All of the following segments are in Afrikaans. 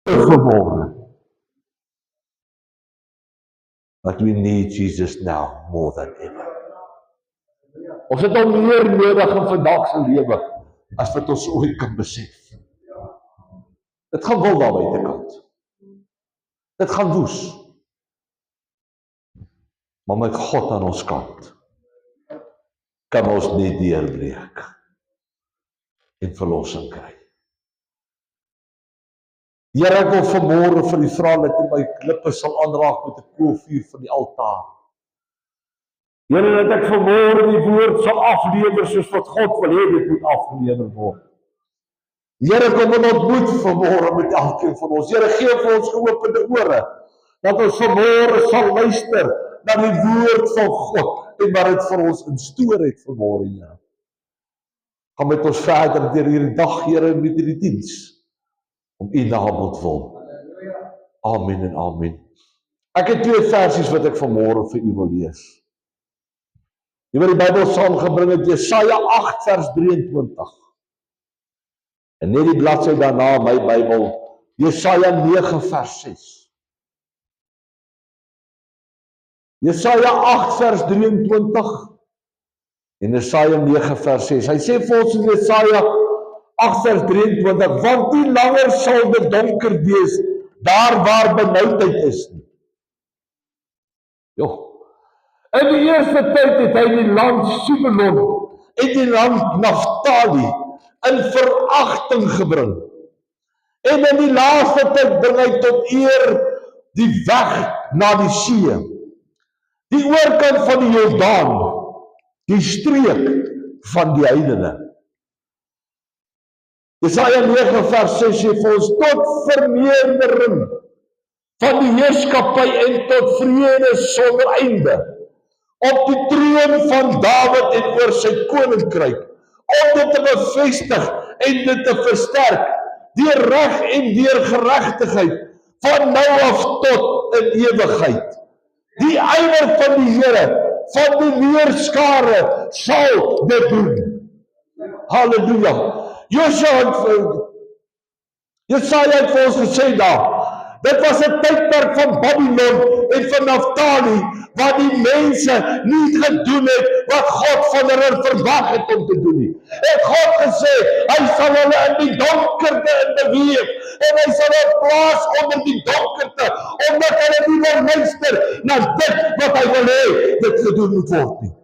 vanmorgen. But we need Jesus now more than ever. Ons het hom meer nodig in vandag se lewe as wat ons ooit kan besef. Dit gaan wil daar buitekant. Dit gaan woes. Maar met God aan ons kant kan ons nie deurbreek en verlossing kry. Here, ek wil vanmôre vir u vra dat u my klippe sal aanraak met 'n koolvuur van die altaar. Here, dat ek vanmôre die woord sal aflewer soos wat God wil hê dit moet afgelewer word. Here, kom en ontmoet vanmôre met elkeen van ons. Here, gee vir ons geopende ore, dat ons vanmôre sal luister na die woord van God en wat dit vir ons instoor het vanmôre, Here. Gaan met ons verder deur hierdie dag, Here, met hierdie diens, om u naam ontwil. Amen en amen. Ek het 2 versies wat ek vanmôre vir u wil lees. Jy wat die Bybel saamgebring het, Jesaja 8 vers 23. En net die bladsy daarna my Bybel, Jesaja 9 vers 6. Jesaja 8 vers 23 en Jesaja 9 vers 6. Hy sê vir ons in Jesaja 8 vers 23, want nie langer sal dit donker wees daar waar benoudheid is nie. In die eerste tyd het hy die land Simeon en die land Naftali in veragting gebring. En in die laaste tyd bring hy tot eer die weg na die see, die oorkant van die Jordaan, die streek van die heidene. Jesaja 9 vers 6 sê vir ons, tot vermeerdering van die heerskappy en tot vrede sonder einde, op die troon van Dawid en oor sy koninkryk, om dit te bevestig en dit te versterk, deur reg en deur geregtigheid, van nou af tot in ewigheid. Die ywer van die Here, van die leerskare, sal dit doen. Halleluja. Jesaja het vir ons gesê daar, dit was 'n tydperk van Babylon en van Naftali, waar die mense nie gedoen het wat God van hulle verwag het om te doen nie. Het God gesê, hy sal hulle in die donkerte beweeg, en hy sal hulle plaas onder die donkerte, omdat hulle nie wil luister na dit wat hy wil hê, dit gedoen moet word nie.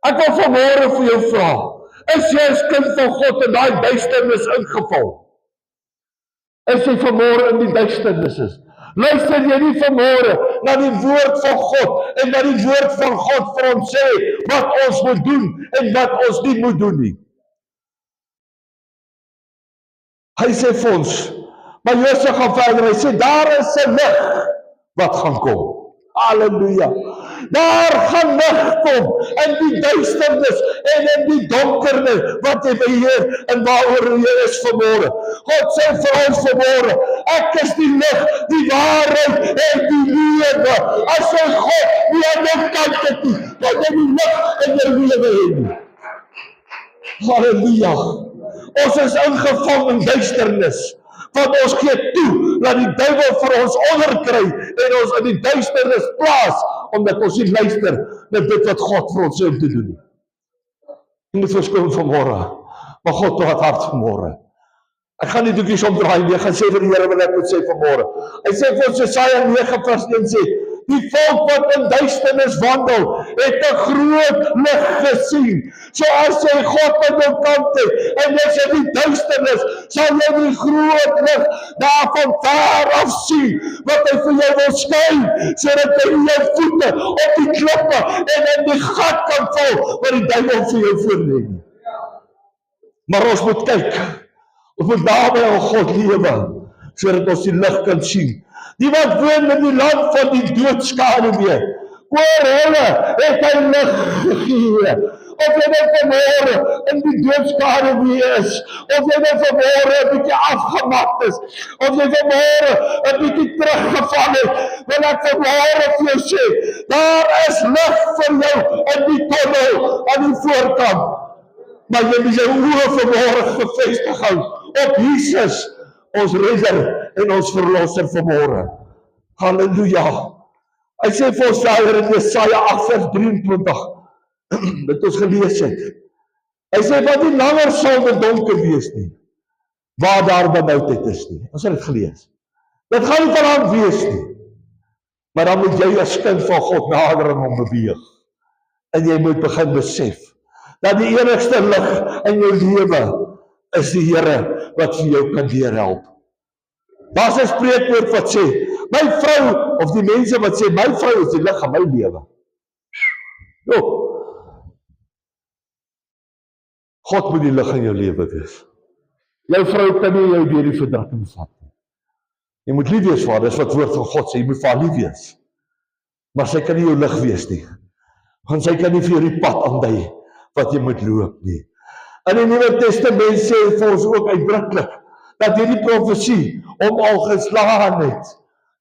Ek wil vanmôre vir jou vra, is jy as kind van God in daai duisternis ingeval? Is jy vanmôre in die duisternis is? Luister jy nie vanmôre na die woord van God en na die woord van God vir ons sê wat ons moet doen en wat ons nie moet doen nie? Hy sê vir ons, maar Josua gaan verder, hy sê daar is 'n lig wat gaan kom. Halleluja. Daar gaan lig kom in die duisternis en in die donkernis wat jy beheer en waaroor jy is vanmôre. God sê vir ons vanmôre, ek is die lig, die waarheid en die lewe. As jy God nie aan jou kant het nie, dan jy die lig in jou lewe hê nie. Halleluja. Ons is ingevang in duisternis. Want ons gee toe dat die duiwel vir ons onderkry en ons in die duisternis plaas, omdat ons nie luister na dit wat God vir ons sê om te doen nie. Jy moet verskoon vanmôre, maar God praat hard vanmôre. Ek gaan die doekies omdraai en ek gaan sê vir die Here wat ek moet sê vanmôre. Hy sê vir ons Jesaja 9 vers 1 sê, die volk wat in duisternis wandel, het 'n groot lig gesien. So as jy God aan jou kant het, en jy's in die duisternis, sal jy die groot lig daar van ver af sien, wat hy vir jou wil skyn, sodat jy jou voete op die klippe en in die gat kan val, wat die duiwel vir jou voorlê. Maar ons moet kyk, ons moet naby aan God lewe, sodat ons die lig kan sien. Die wat woon in die land van die doodskaduwee, oor hulle het hy lig gegee. Of jy nou vanmôre in die doodskaduwee is, of jy nou vanmôre 'n bietjie afgemat is, of jy vanmôre 'n bietjie teruggeval het, wil ek vanmôre vir jou sê, daar is lig vir jou in die tunnel aan die voorkant. Maar jy moet jou oë vanmôre gefestig hou op Jesus, ons redder en ons verlosser vanmôre. Halleluja. Hy sê vir ons verder in Jesaja 8 vers 23, wat ons gelees het. Hy sê, wat nie langer sal dit donker wees nie, waar daar benoudheid is nie. Ons het dit gelees. Dit gaan nie van wees nie. Maar dan moet jy as kind van God nader aan hom beweeg. En jy moet begin besef, dat die enigste lig in jou lewe is die Here wat vir jou kan deurhelp. Daar's 'n spreekwoord wat sê, my vrou, of die mense wat sê, my vrou is die lig in my lewe. God moet die lig in jou lewe wees. Jou vrou kan nie jou deur die verdrukking vat nie. Jy moet lief wees vir haar, dis wat woord van God sê, jy moet vir haar lief wees. Maar sy kan nie jou lig wees nie. Want sy kan nie vir jou die pad aandui wat jy moet loop nie. In die Nuwe Testament sê vir ons ook uitdruklik dat hierdie profesie hom al geslaan het.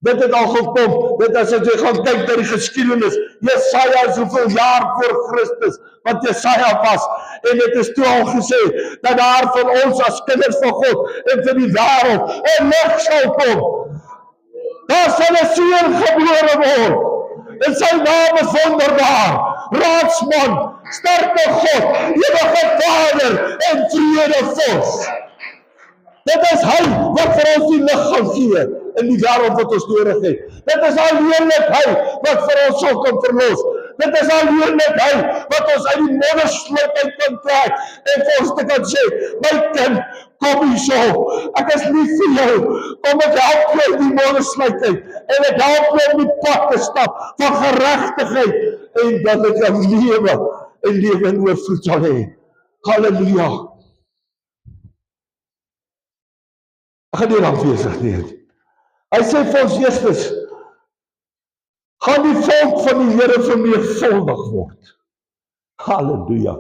Dit het al gekom, dit as jy gaan kyk na die geskiedenis, Jesaja is hoeveel jaar voor Christus, wat Jesaja was, en dit is toe al gesê, dat daar van ons as kinders van God, en vir die wêreld, 'n lig sal kom. Daar sal 'n seun gebore word, en sy naam is wonderbaar, raadsman, sterke God, ewige Vader, en vredevors. Dit is hy wat vir ons die lig gaan gee in die wêreld wat ons nodig het. Dit is alleenlik hy wat vir ons sal kan verlos. Dit is alleenlik hy wat ons uit die moddersluit uit kan trek en vir ons te kan sê, my kind, kom hierso. Ek is lief vir jou. Kom ek help jou uit die moddersluit uit en ek help jou om die pad te stap van geregtigheid en dat ek kan lewe en lewe in oorvloed sal hê. Halleluja. Ek gaan nie dan besig nie. Hy sê vir ons eerstens, gaan die volk van die Here vermenigvuldig word. Halleluja.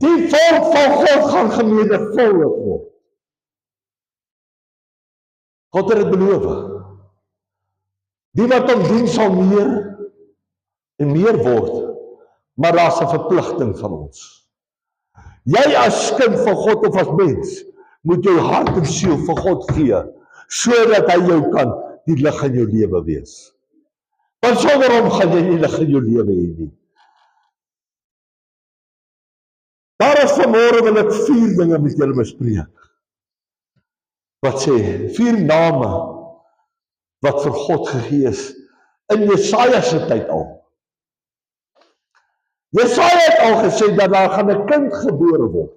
Die volk van God gaan vermenigvuldig word. God het dit beloof. Die wat hom dien sal meer en meer word, maar daar's 'n verpligting van ons. Jy as kind van God of as mens, moet jou hart en siel vir God gee, sodat hy jou kan die lig in jou lewe wees. Want sonder hom gaan jy nie lig in jou lewe hê nie. Daar is vanmôre wil ek 4 dinge met julle bespreek. Wat sê, 4 name wat vir God gegee is in Jesaja se tyd al. Jesaja het al gesê dat daar gaan 'n kind gebore word.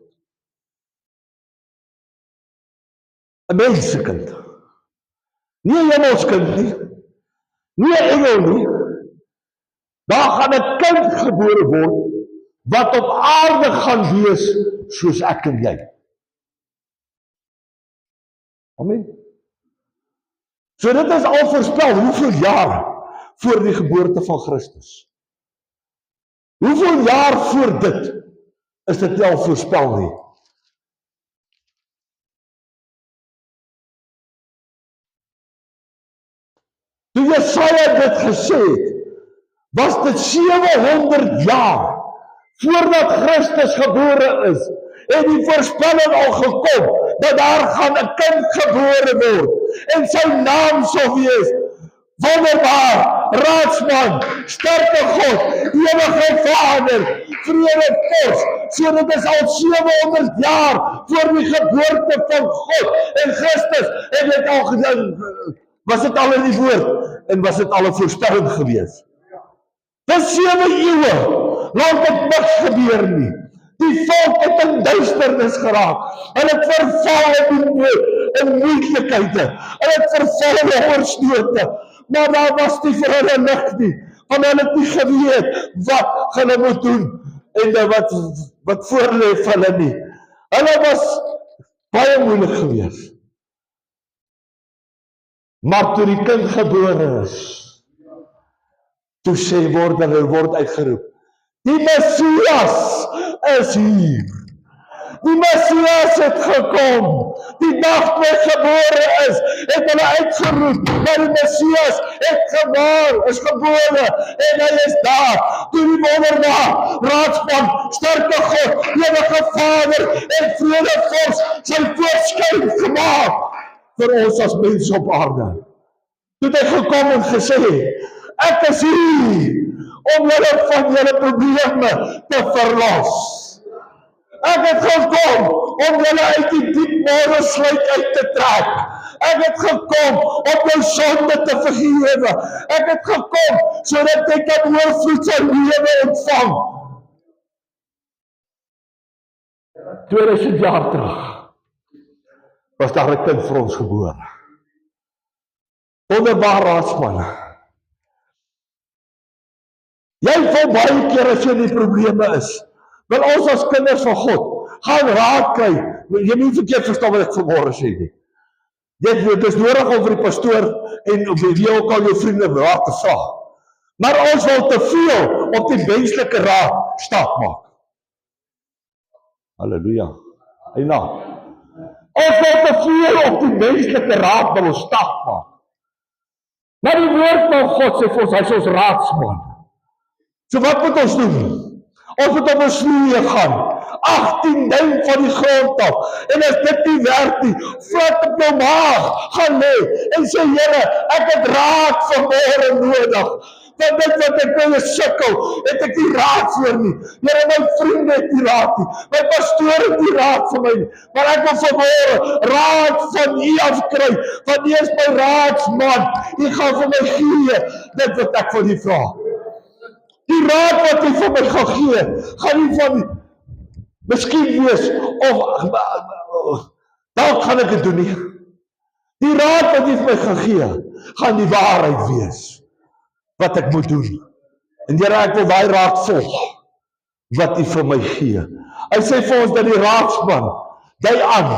'n mensekind. Nie 'n hemelskind nie. Nie 'n engel nie. Daar gaan 'n kind gebore word wat op aarde gaan wees soos ek en jy. Amen. So dit is al voorspel hoeveel jaar voor die geboorte van Christus. Hoeveel jaar voor dit is dit al voorspel nie. Toe Jesaja dit gesê het, was dit 700 jaar voordat Christus gebore is, en die voorspelling al gekom, dat daar gaan 'n kind gebore word, en sy naam sal wees, wonderbaar, raadsman, sterke God, ewige Vader, vredevors. So dit is al 700 jaar voor die geboorte van God en Christus, en dit al gedink, was dit al in die woord, en was dit al 'n voorspelling gewees. Dis 7 eeue, laat dit niks gebeur nie. Die volk het in duisternis geraak, hulle het verval in moeilikhede, hulle het verval in hongersnote, maar daar was nie vir hulle lig nie, want hulle het nie geweet wat hulle moet doen, en wat voor lê vir hulle nie. Hulle was baie moeilik gewees. Maar toe die kind gebore is, toe sê word uitgeroep, die Messias is hier. Die Messias het gekom. Die dag toe hy gebore is, het hulle uitgeroep, maar die Messias is gebore en hy is daar. Toe die wonderbaar raadspan, sterke God, ewige Vader en vrede Vors sy voorskyn gemaak vir ons as mense op aarde. Toe het hy gekom en gesê, ek is hier om julle van julle probleme te verlos. Ek het gekom om julle uit die diep moddersluit uit te trek. Ek het gekom om jou sonde te vergewe. Ek het gekom sodat jy kan oorvloed sy lewe ontvang. 2000 jaar terug was daar 'n kind vir ons gebore. Wonderbaar raadsman. Jy voel baie keer as jy in die probleme is. Wil ons as kinders van God gaan raad kry. Jy moet nie verkeerd verstaan wat ek vanmôre sê nie. Dit is nodig om vir die pastoor en wie ook al jou vriende raad te vra. Maar ons wil te veel op die menslike raad staat maak. Halleluja. Amen. Ons wil te veel op die menslike raad wil ons staat maak. Maar die woord van God sê vir ons, hy is ons raadsman. So wat moet ons doen? Ons moet op ons knieë gaan, 18 duim van die grond af, en as dit nie werk nie, vat op jou maag, gaan lê, en sê, Here, ek het raad vanmôre nodig, van dit wat ek wil sukkel, het ek die raad voor nie, Here, my vriende het die raad nie, my pastoor het die raad vir my nie, maar ek wil vanmôre raad van U afkry, want U is my raadsman, U gaan vir my gee, dit wat ek van U vra. Die raad wat hy vir my gaan gee, gaan nie van miskien wees, of dalk gaan ek dit doen nie. Die raad wat hy vir my gaan gee, gaan die waarheid wees, wat ek moet doen. En Here, ek wil daai raad volg, wat hy vir my gee. Hy sê vir ons dat die raadsman, dui aan,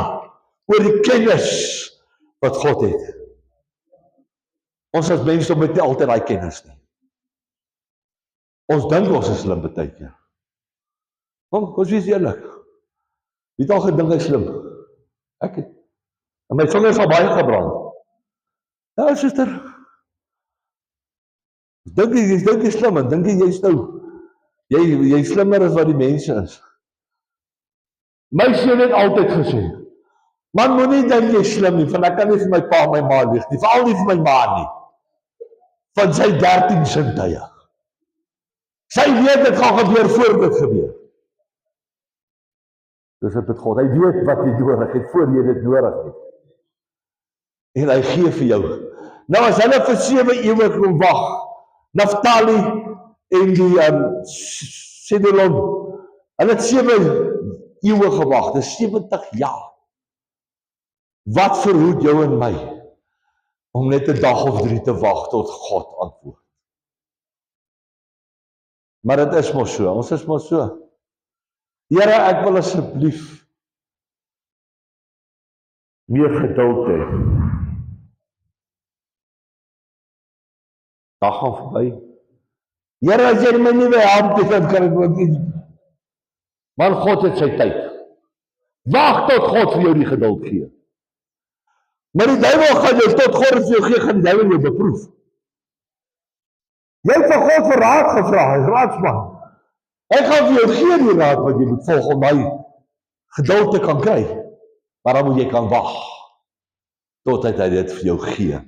oor die kennis, wat God het. Ons as mense met nie altyd daai kennis nie. Ons dink ons is slim baie keer. Kom, ons wees eerlik. Wie het al gedink hy slim? Ek het. En my vingers al baie gebrand. Ja, suster. Dink jy slim en dink jy stou. Jy slimmer as wat die mense is. My seun het altyd gesê, man moenie dink jy slim nie, want ek kan nie vir my pa en my ma lieg nie, veral nie vir my ma nie. Van sy 13 sintuie. Sy weet dit gaan gebeur voor dit gebeur. Dis dit met God. Hy weet wat jy nodig het voor jy dit nodig het. En hy gee vir jou. Nou as hulle vir 7 eeue kon wag, Naftali en die Zebulon, hulle het 7 eeue gewag, dis 70 jaar. Wat verhoed jou en my om net 'n dag of 3 te wag tot God antwoord? Maar dit is mos so, ons is mos so. Here, ek wil asseblief meer geduld hê. Dag gaan verby. Here, as jy my nie wil help, dan kan ek ook nie. Maar God het sy tyd. Wag tot God vir jou die geduld gee. Maar die duiwel gaan jou tot God vir jou gee, gaan die duiwel jou beproef. Jy het vir God vir raad gevra, hy is raadsman. Hy gaan vir jou gee die raad wat jy moet volg om hy geduld te kan kry. Maar dan moet jy kan wag totdat hy dit vir jou gee.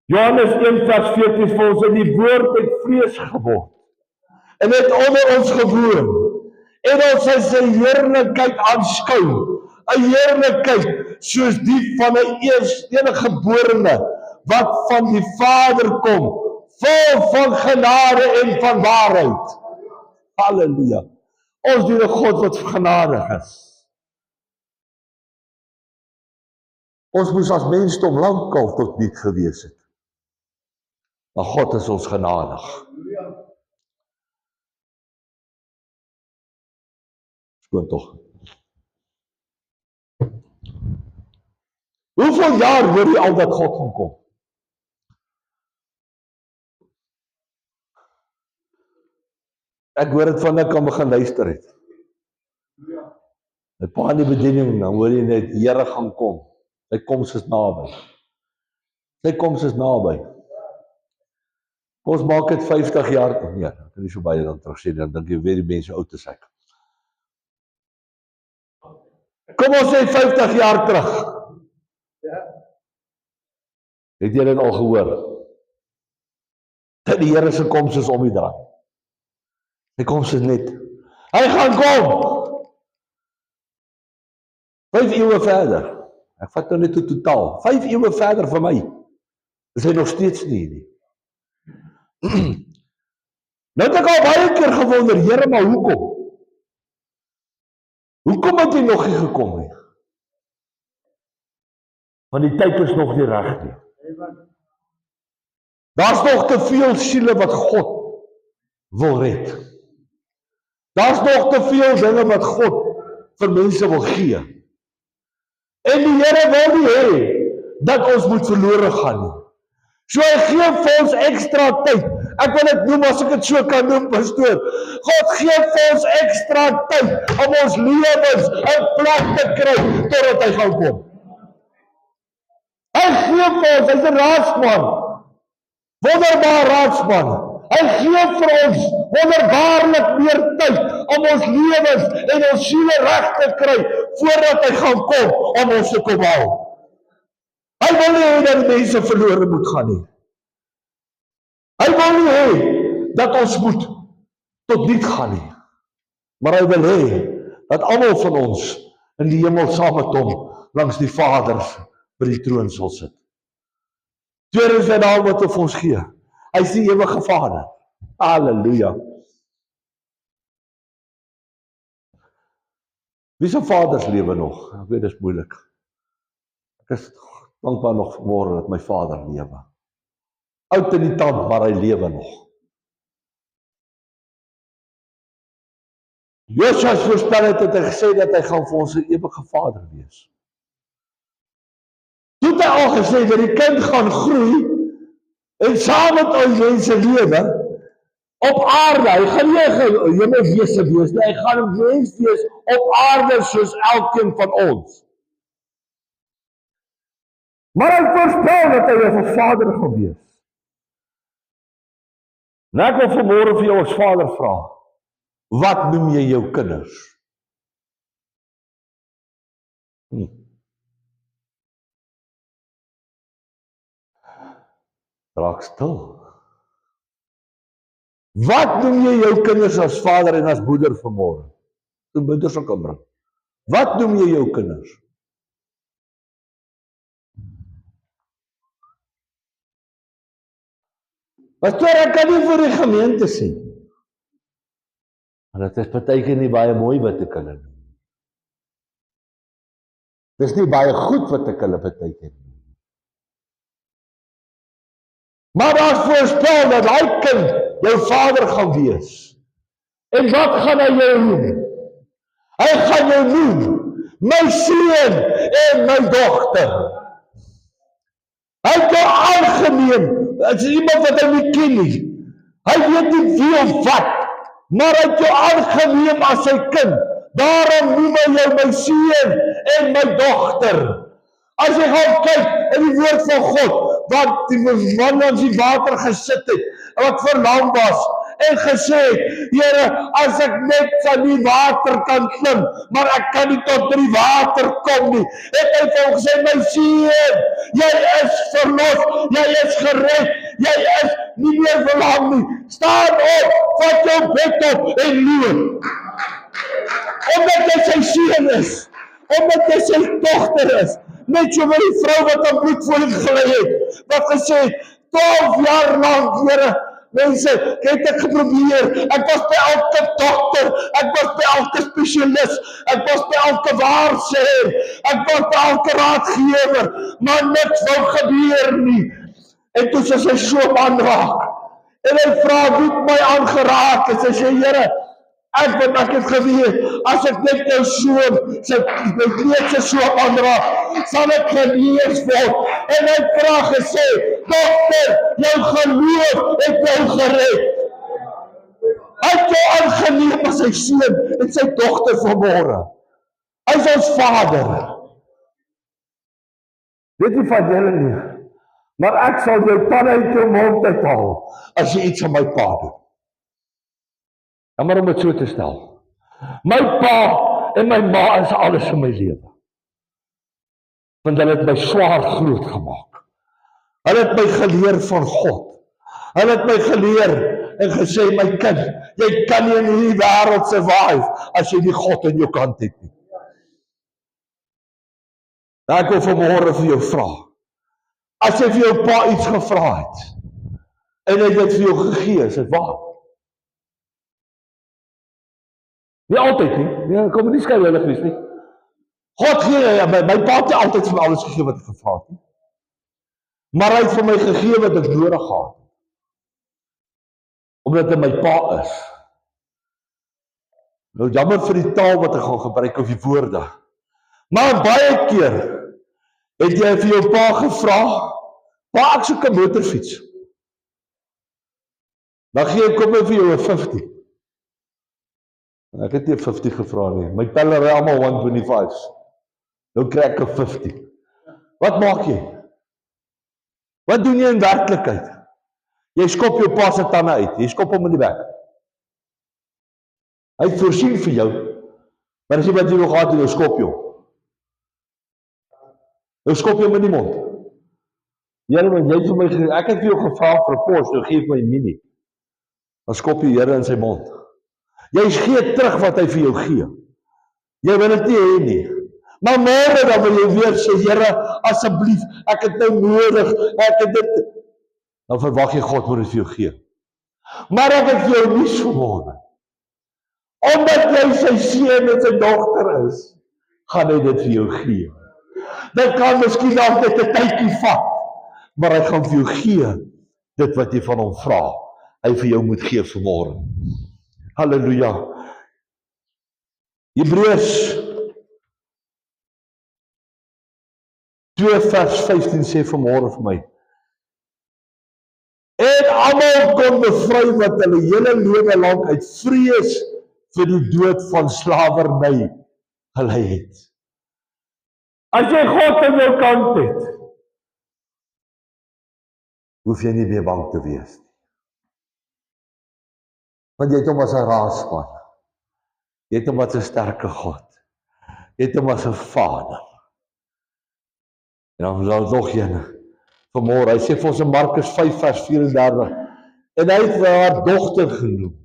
Johannes 1:14 vir ons, en die woord het vlees geword en het onder ons gewoon en ons sy heerlikheid aanskou, 'n heerlikheid soos die van 'n eniggeborene wat van die Vader kom, vol van genade en van waarheid. Halleluja. Ons dien 'n God wat genadig is. Ons moes as mensdom lankal tot niet gewees het. Maar God is ons genadig. Skoon tog. Hoeveel jaar hoor jy al dat God gaan kom? Ek hoor dit van ek kan begin luister het. My pa in die bediening, dan hoor jy net, die Here gaan kom. Sy koms is naby. Sy koms is naby. Ons maak dit 50 jaar, nee, ek kan nie so baie dan terug sê, dan dink jy weer die mense oud is ek. Kom ons sê 50 jaar terug. Het jy dit al gehoor? Dat die Here se koms is om die draai. Sy koms is net. Hy gaan kom! 5 eeue verder. Ek vat nou net totaal. 5 eeue verder vir my. Is hy nog steeds nie. Nou het ek al baie keer gewonder, Here, maar hoekom? Hoekom het hy nog nie gekom nie? Want die tyd is nog nie reg nie. Daar's nog te veel siele wat God wil red. Daar's nog te veel dinge wat God vir mense wil gee. En die Here wil nie hê dat ons moet verlore gaan nie. So hy gee vir ons ekstra tyd. Ek wil dit noem, as ek dit so kan noem, pastoor. God gee vir ons ekstra tyd om ons lewens in plek te kry totdat hy gaan kom. Hy gee vir ons, hy's 'n raadsman. Wonderbaar raadsman. Hy gee vir ons wonderbaarlik meer tyd om ons lewens en ons siele reg te kry voordat hy gaan kom om ons te kom haal. Hy wil nie hê dat mense verlore moet gaan nie. Hy wil nie hê dat ons moet tot niet gaan nie. Maar hy wil hê dat almal van ons in die hemel saam met hom langs die Vader by die troon sal sit. Tweede is sy naam wat hy vir ons gee. Hy is die ewige Vader. Halleluja. Wie se vaders lewe nog? Ek weet, dit is moeilik. Ek is dankbaar nog vanmôre dat my vader lewe. Oud in die tand, maar hy lewe nog. Josua voorspel het hy gesê dat hy gaan vir ons 'n ewige Vader wees. Toe het hy al gesê dat die kind gaan groei en saam met ons mense lewe op aarde. Hy gaan nie 'n hemelwese wees nie, hy gaan 'n mens wees op aarde soos elkeen van ons. Maar hy voorspel dat hy ons Vader gaan wees. En ek wil vanmôre vir jou as vader vra, wat noem jy jou kinders? Raak stil. Wat noem jy jou kinders as vader en as moeder vanmôre? Toe moeders sal kan bring. Wat noem jy jou kinders? Pastoor, ek kan nie vir die gemeente sê. Maar dit is partykeer nie baie mooi wat ek hulle noem. Dis nie baie goed wat ek hulle partykeer noem. Maar daar is voorspel dat hy kind jou vader gaan wees. En wat gaan hy jou noem? Hy gaan jou noem, my seun en my dogter. Hy het jou aangeneem, as iemand wat hy nie ken nie. Hy weet nie wie of wat, maar hy het jou aangeneem as sy kind. Daarom noem hy jou my seun en my dogter. As jy gaan kyk in die woord van God, wat die man langs die water gesit het, wat verlam was, en gesê, Here, as ek net aan die water kan klim, maar ek kan nie tot die water kom nie, het hy vir hom gesê, my seun, jy is verlos, jy is gered, jy is nie meer verlam nie, staan op, vat jou bed op en loop. Omdat jy sy seun is, omdat jy sy dogter is, net so met die vrou wat aan bloedvoeding gelei het, wat gesê, 12 jaar lang, Here, mense, het ek geprobeer, ek was by elke dokter, ek was by elke spesialis, ek was by elke waarsêer, ek was by elke raadgewer, maar niks wou gebeur nie. En toe sy so aanraak, en hy vra, wie het my aangeraak, en sy sê, Here, ek het geweet, as ek net jou soon, sy kleed so aanraak, sal ek genees word. En hy het vra gesê, dokter, jou geloof het jou gered. Hy het jou aangeneem as sy seun en sy dogter vanmôre. Hy is ons Vader. Weet nie van julle nie, maar ek sal jou tande uit jou mond uithaal as jy iets aan my pa doen. En maar om dit so te stel. My pa en my ma is alles in my lewe. Want hulle het my swaar groot gemaak. Hulle het my geleer van God. Hulle het my geleer en gesê, my kind, jy kan nie in hierdie wêreld survive as jy nie God in jou kant het nie. Nou ek wil vanmôre vir jou vra. As jy vir jou pa iets gevra het en hy het dit vir jou gegee, is dit waar? Nie altyd nie. Nee, kom nie skynheilig wees nie. God gee, my pa het nie altyd vir alles gegee wat ek gevra het nie. Maar hy het vir my gegee wat ek nodig gehad. Omdat hy my pa is. Nou jammer vir die taal wat ek gaan gebruik of die woorde. Maar baie keer het jy vir jou pa gevra, pa ek soek 'n motorfiets. Dan gee ek kom vir jou 'n 50. Ek het nie 50 gevra nie. My pelle ry almal 125's. Nou kry ek 'n 50. Wat maak jy? Wat doen jy in werklikheid? Jy skop jou pa se tande uit. Jy skop hom in die bek. Hy het voorsien vir jou. Maar as jy wat jy nog gehad het, jy skop jou. Nou skop jy hom in die mond. Here, want jy vir my, ek het vir jou gevra vir 'n pos, nou gee vir my 'n mini. Dan skop jy Here in sy mond. Jy gee terug wat hy vir jou gee. Jy wil dit nie hê nie. Maar môre dan wil jy weer sê, Here, asseblief, ek het nou nodig, ek het dit. Dan verwag jy God moet dit vir jou gee. Maar ek het vir jou nuus vanmôre. Omdat jy sy seun en sy dogter is, gaan hy dit vir jou gee. Dit kan miskien nog net 'n tydjie vat, maar hy gaan vir jou gee dit wat jy van hom vra. Hy vir jou moet gee vanmôre. Halleluja. Hebreërs 2 vers 15 sê vanmôre vir my. En almal kon bevry wat hulle hele lewe lank uit vrees vir die dood van slawerny gelei het. As jy God aan jou kant het, hoef jy nie meer bang te wees nie. Want jy het hom as 'n raadsman. Jy het hom as 'n sterke God. Jy het hom as 'n Vader. En dan is nog een. Vanmôre, hy sê vir ons in Markus 5 vers 34. En hy het haar dogter genoem.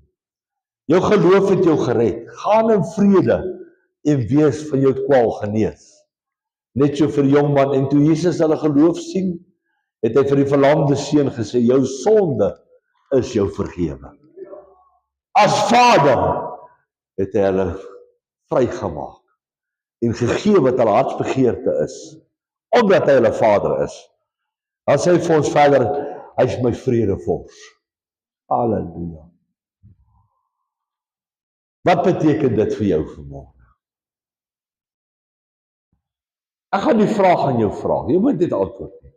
Jou geloof het jou gered. Gaan in vrede en wees van jou kwaal genees. Net so vir die jong man. En toe Jesus hulle geloof sien, het hy vir die verlamde seun gesê, jou sonde is jou vergewe. As Vader het hy hulle vrygemaak en gegee wat hulle hartsbegeerte is, omdat hy hulle Vader is. Dan sê hy vir ons verder, hy is my vredevors. Halleluja. Wat beteken dit vir jou vanmôre? Ek gaan die vraag aan jou vra. Jy moet dit antwoord nie.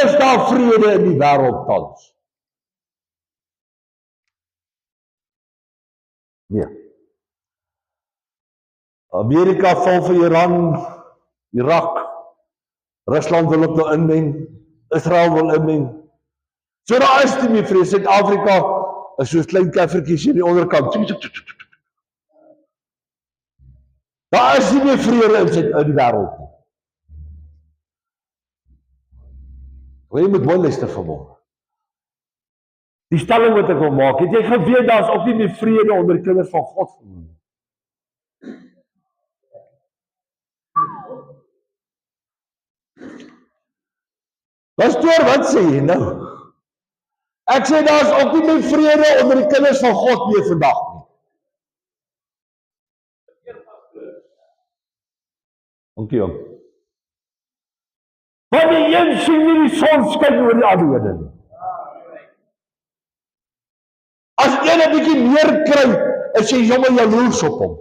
Is daar vrede in die wêreld tans? Nee. Amerika val vir Iran, Irak, Rusland wil ook nou inmeng, Israel wil inmeng. So daar is nie meer vrede. Suid-Afrika is soos klein keffertjies aan die onderkant. Daar is nie meer vrede in die wêreld nie. Jy moet mooi luister vanmôre. Die stelling wat ek wil maak, het jy geweet daar is ook nie meer vrede onder die kinders van God nie. Pastoor, wat sê jy nou? Ek sê daar is ook nie meer vrede onder die kinders van God meer vandag nie. Dankie jong. Want die een sien nie die son skyn oor die ander nie. As een 'n bietjie meer kry, is jy sommer jaloers op hom.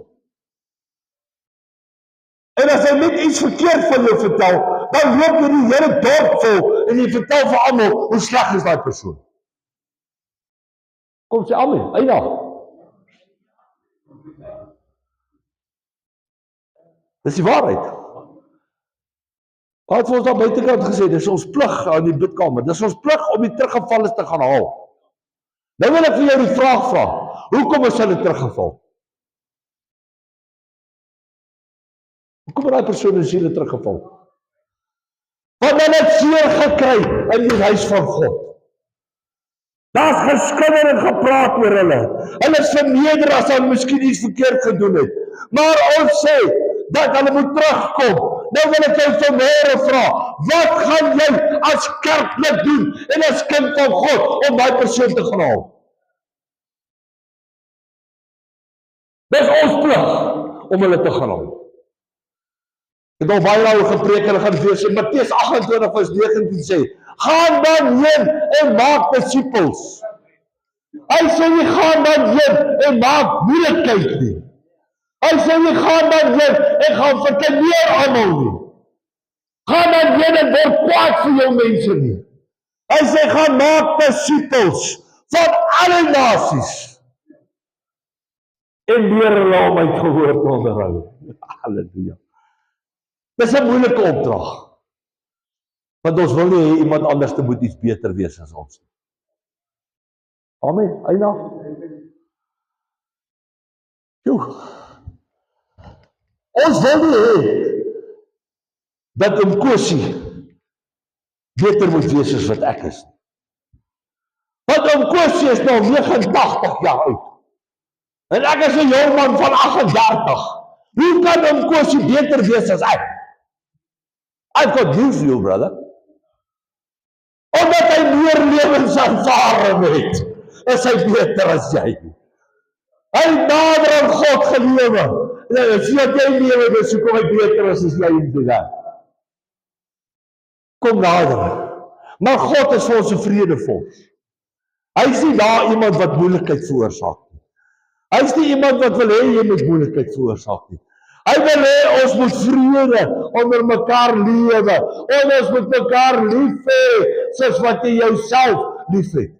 En as hy net iets verkeerd van jou vertel, dan loop jy die hele dorp vol en jy vertel vir almal hoe sleg is daai persoon. Kom sê amen, eina. Dis die waarheid. Wat het vir ons daar buitekant gesê, dis ons plig aan die bidkamer, dis ons plig om die teruggevalles te gaan haal. Nou wil ek vir jou die vraag vra, hoekom is hulle teruggeval? Hoekom het die persoon in siele teruggeval? Want hulle het seer gekry in die huis van God. Daar's geskinder en gepraat oor hulle. Hulle is verneder as hulle miskien iets verkeerd gedoen het. Maar ons sê, dat hulle moet terugkom. Nou wil ek jou vanmôre vra, wat gaan jy as kerklik doen en as kind van God om daai persoon te gaan haal? Dis ons plig om hulle te gaan haal. Ek het al baie daaroor gepreek en ek gaan weer sê, Matteus 28 vers 19 sê, gaan dan heen en maak disippels. Hy sê nie gaan dan heen en maak moeilikheid nie. Hy sê nie gaan dan heen en gaan verkeneer almal nie. Gaan dan heen en word kwaad vir jou mense nie. Hy sê gaan maak disippels van alle nasies en leer hulle om my woord te onderhou. Halleluja. Dis 'n moeilike opdrag. Want ons wil nie hê iemand anders te moet iets beter wees as ons. Amen. Eina. Ons wil nie hê dat Kosie beter moet wees as wat ek is. Want Kosie is nou 89 jaar oud. En ek is 'n jong man van 38. Hoe kan Kosie beter wees as ek? I've got news for you, brother. Omdat hy meer lewenservaring het, is hy beter as jy. Hy het nader aan God gelewe. As jy lewe, dis hoekom hy beter is as jy in die dag. Kom nader. Maar God is vir ons 'n vredevors. Hy is nie daar iemand wat moeilikheid veroorsaak nie. Hy is nie iemand wat wil hê jy moet moeilikheid veroorsaak nie. Hy wil hê ons moet vrede onder mekaar lewe. Ons moet mekaar lief hê, soos wat jy jouself lief het.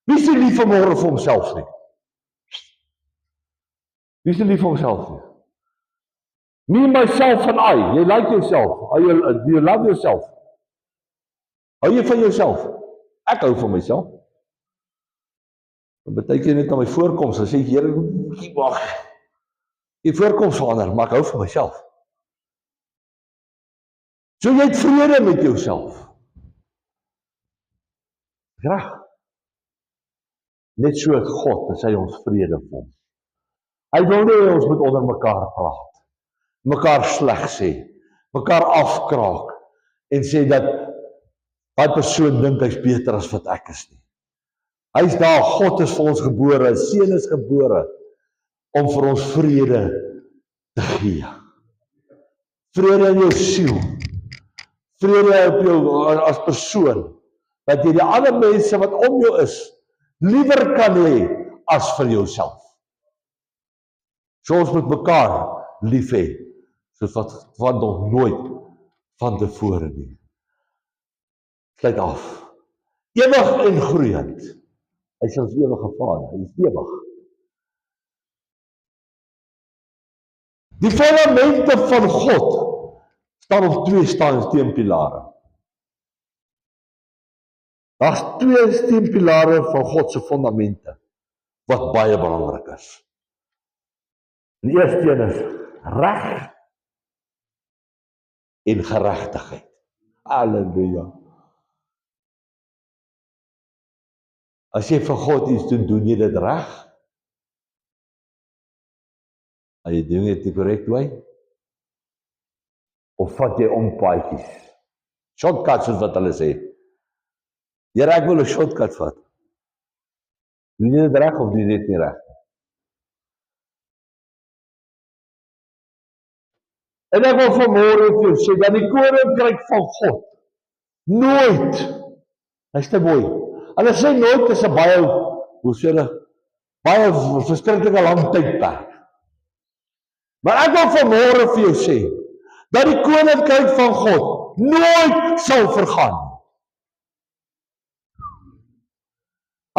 Wie is lief vanmôre vir homself nie? Wie is lief vir homself nie? Me, myself and I. Jy like yourself. Do you love yourself? Hou jy van jouself? Ek hou van myself. Dan beteken net aan my voorkoms, dan sê ek, Here, wag. Die voorkoms verander, maar ek hou van myself. So jy het vrede met jouself. Graag. Net so het God, as hy ons vrede vir ons. Hy wil nie ons moet onder mekaar praat, mekaar sleg sê, mekaar afkraak en sê dat daai persoon dink hy's beter as wat ek is nie. Hy's daar, God is vir ons gebore, 'n seun is gebore om vir ons vrede te gee. Vrede in jou siel. Vrede op jou as persoon, dat jy die ander mense wat om jou is, liewer kan hê as vir jouself. So ons moet mekaar lief hê, soos wat nog nooit van tevore nie. Sluit af. Ewig en groeiend. Hy is ons ewige Vader, hy is ewig. Die fundamente van God staan op 2 steunpilare. Daar's 2 steunpilare van God se fundamente wat baie belangrik is. Die eerste een is reg en geregtigheid. Halleluja. As jy vir God iets doen, doen jy dit reg? Are you doing it the correct way? Of vat jy ompaadjies? Shortcuts soos wat hulle sê. Here, ek wil 'n shortcut vat. Doen jy dit reg of doen jy dit nie reg? En ek wil vanmôre vir jou sê dat die koninkryk van God nooit, hy's te mooi. Hulle sê nooit is 'n baie, hoe sê hulle, baie verskriklike lang tydperk. Maar ek wil vanmôre vir jou sê dat die koninkryk van God nooit sal vergaan.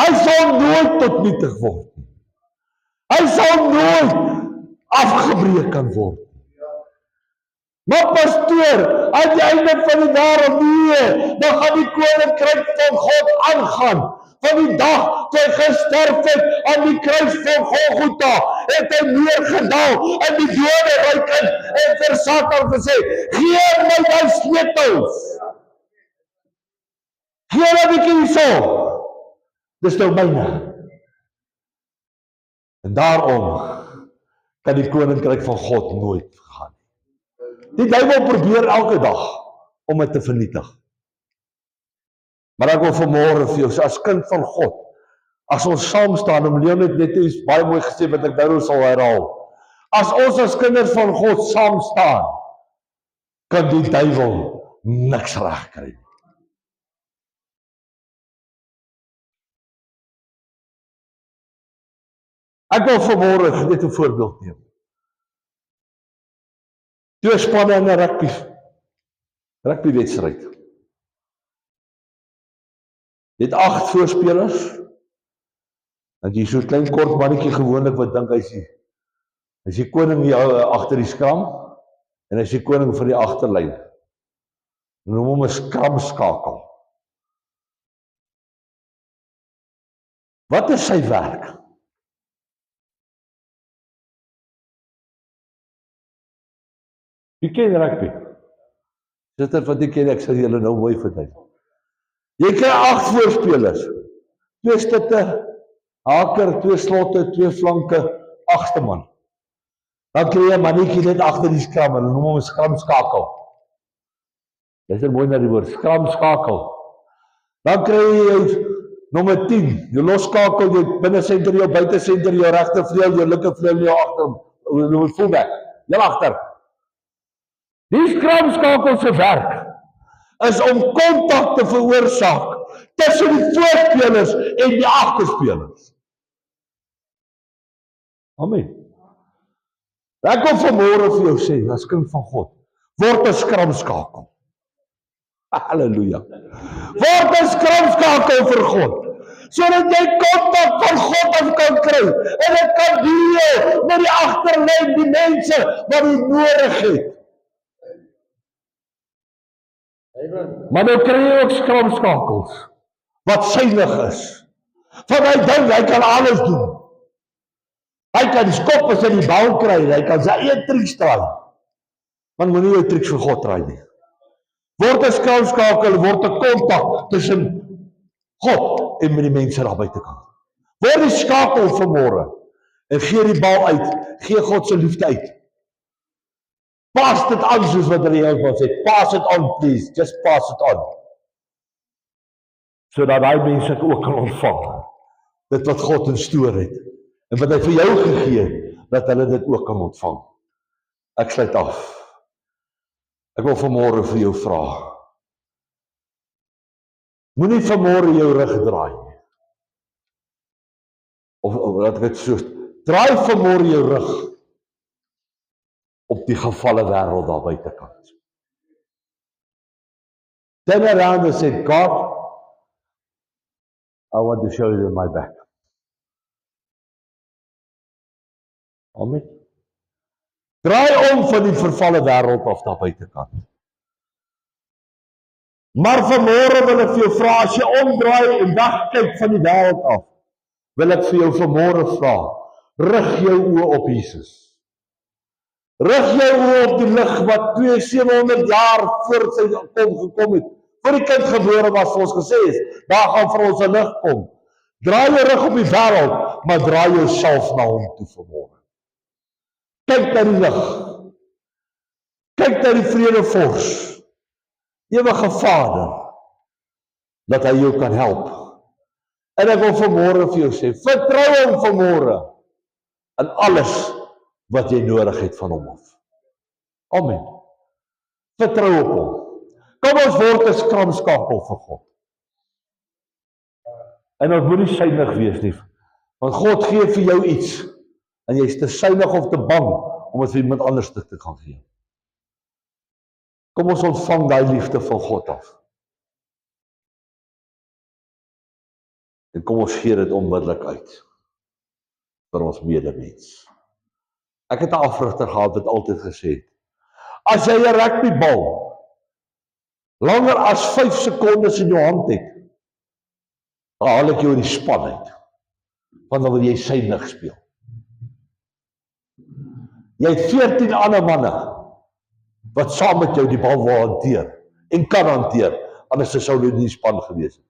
Hy sal nooit tot nietig word nie. Hy sal nooit afgebreek kan word. Maar pastoor, aan die einde van die wêreld, nee, dan gaan die koninkryk van God aangaan. Van die dag toe hy gesterf het aan die kruis van Golgotha, het hy neergedaal in die doderyk en vir Satan gesê, gee my die sleutels. Gee my bietjie hierso. Dis nou myne. En daarom kan die koninkryk van God nooit gaan. Die duiwel probeer elke dag om dit te vernietig. Maar ek wil vanmôre vir jou, as kind van God, as ons saam staan, en Leon het net iets baie mooi gesê wat ek nou sal herhaal. As ons as kinders van God saam staan, kan die duiwel niks reg kry. Ek wil vanmôre net 'n voorbeeld neem. Twee spanne in 'n rugbywedstryd. Jy het 8 voorspelers. En jy so 'n klein kort mannetjie gewoonlik wat dink hy's die koning hier agter die skram en hy's die koning van die agterlyn. Noem hom 'n skramskakel. Wat is sy werk? Wie ken rugby? Dit is wat ek ken, ek sal julle nou mooi verduidelik. Jy kry 8 voorspelers. 2 stitte, haker, 2 slotte, 2 flanke, 8ste man. Dan kry jy 'n mannetjie net agter die skram, hulle noem hom 'n skramskakel. Dis mooi na die woord, skramskakel. Dan kry jy nommer 10, jou losskakel, jou binne senter, jou buite senter, jou regter vleuel, jou linker vleuel, jou agter, jou fullback, jou agter. Die skramskakel se werk is om kontak te veroorsaak tussen die voorspelers en die agterspelers. Amen. Ek wil vanmôre vir jou sê, as kind van God, word 'n skramskakel. Halleluja. Word 'n skramskakel vir God, sodat jy kontak van God af kan kry, en dit kan deel met die agterlyn, die mense wat dit nodig het. Maar nou kry jy ook skramskakels, wat suiwig is. Van hy dink, hy kan alles doen. Hy kan skop as hy die bal kry, hy kan sy eie triks draai. Maar moenie jou triks vir God draai nie. Word 'n skramskakel, word 'n kontak tussen God en met die mense daar buitekant. Word die skakel vanmôre en gee die bal uit, gee God se liefde uit. Pass dit aan soos wat die Engels sê, pass it on please, just pass it on. Sodat daai mense ook kan ontvang dit wat God instoor het en wat hy vir jou gegee het, dat hulle dit ook kan ontvang. Ek sluit af. Ek wil vanmôre vir jou vra. Moenie vanmôre jou rug draai nie. Of laat ek dit so, draai vanmôre jou rug op die gevalle wêreld daar buitekant. Turn around and say, God, I want to show you my back. Amen. Draai om van die vervalle wêreld af daar buitekant. Maar vanmôre wil ek vir jou vra, as jy omdraai en wegkyk van die wêreld af, wil ek vir jou vanmôre vra, rig jou oë op Jesus. Rig jou oë op die lig wat 2700 jaar voor sy gekom het. Voor die kind gebore was, soos gesê is, daar gaan vir ons 'n lig kom. Draai jou rug op die wêreld, maar draai jouself na hom toe vanmôre. Kyk na die lig. Kyk na die vredevors. Ewige Vader, dat hy jou kan help. En ek wil vanmôre vir jou sê, vertrou hom vanmôre in alles wat jy nodig het van hom af. Amen. Vertrou op hom. Kom ons word 'n skramskakel vir God. En ons moenie suiwig wees nie. Want God gee vir jou iets en jy is te suiwig of te bang om dit vir iemand anders te gaan gee. Kom ons ontvang daai liefde van God af. En kom ons gee dit onmiddellik uit vir ons medemens. Ek het 'n afrigter gehad wat altyd gesê het, As jy 'n rugbybal langer as 5 sekondes in jou hand het, dan haal ek jou in die span uit. Want dan wil jy synig speel. Jy het 14 ander manne wat saam met jou die bal wil hanteer en kan hanteer, anders sou hulle in die span gewees het.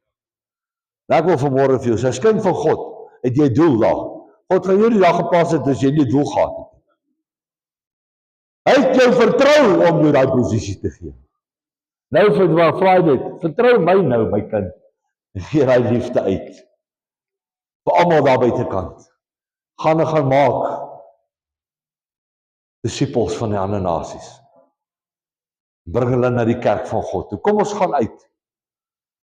Nou ek wil vanmôre vir jou, as kind van God, het jy 'n doel daar. God gaan jou die dag geplaas het as jy nie 'n doel gehad het. Hy het jou vertrou om jou daai posisie te gee. Nou vra hy net, vertrou my nou, my kind, en gee daai liefde uit. Vir almal daar buitekant. Gaan maak disippels van die ander nasies. Bring hulle na die kerk van God toe. Kom ons gaan uit.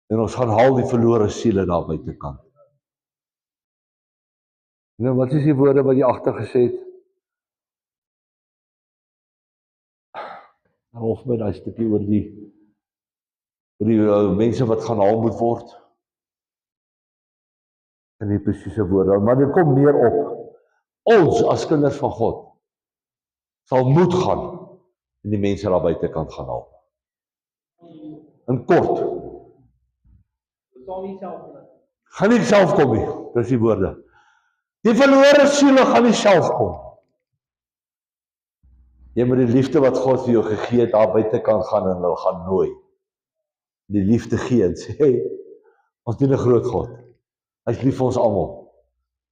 En ons gaan haal die verlore siele daar buitekant. Nou, wat is die woorde wat jy agter gesê het? Of my daai stukkie oor die mense wat gaan haal moet word. En nie presiese woorde, maar dit kom neer op. Ons as kinders van God sal moet gaan en die mense daar buitekant gaan haal. In kort. Gaan nie self kom nie, dis die woorde. Die verlore siele gaan nie self kom. Jy moet die liefde wat God vir jou gegee het daar buitekant gaan en hulle gaan nooi. Die liefde gee en sê, ons dien 'n groot God. Hy is lief vir ons almal.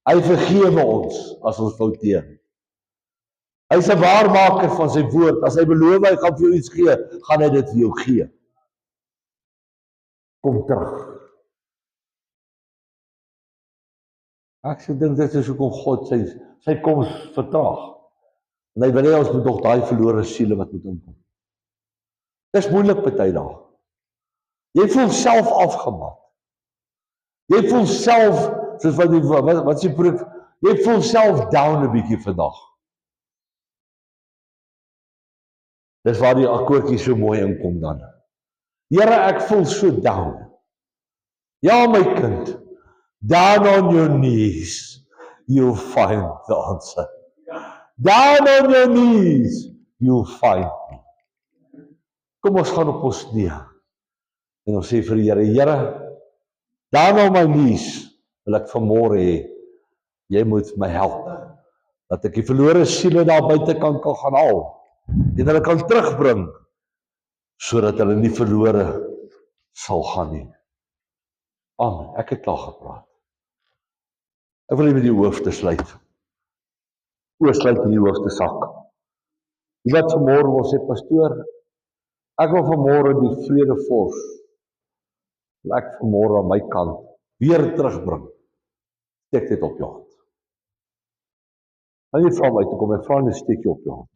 Hy vergewe ons as ons fouteer. Hy is 'n waarmaker van sy woord. As hy beloof hy gaan vir jou iets gee, gaan hy dit vir jou gee. Kom terug. Ek sê dink dit is hoekom God sy koms vertraag. En hy wil hê ons moet nog daai verlore siele wat moet inkom. Dis moeilik party dae. Jy voel self afgemat. Jy voel self, soos wat jy preek, jy voel self down 'n bietjie vandag. Dis waar die akkoordjie so mooi inkom dan. Here, ek voel so down. Ja, my kind, down on your knees, you'll find the answer. Down on your knees, you'll find me. Kom ons gaan op ons knieë. En ons sê vir die Here, Here, down on my knees, wil ek vanmôre hê, jy moet my help, dat ek die verlore siele daar buitekant kan gaan haal, en hulle kan terugbring, sodat hulle nie verlore sal gaan nie. Amen, ek het klaar gepraat. Ek wil nie met die hoofde sluit. Sluit in die hoofde sak. Die wat vanmôre wil sê, pastoor, ek wil vanmôre die vredevors, wil ek vanmôre aan my kant weer terugbring. Steek dit op jou hand. En jy vra my toe kom, ek vra net steek jy op jou hand.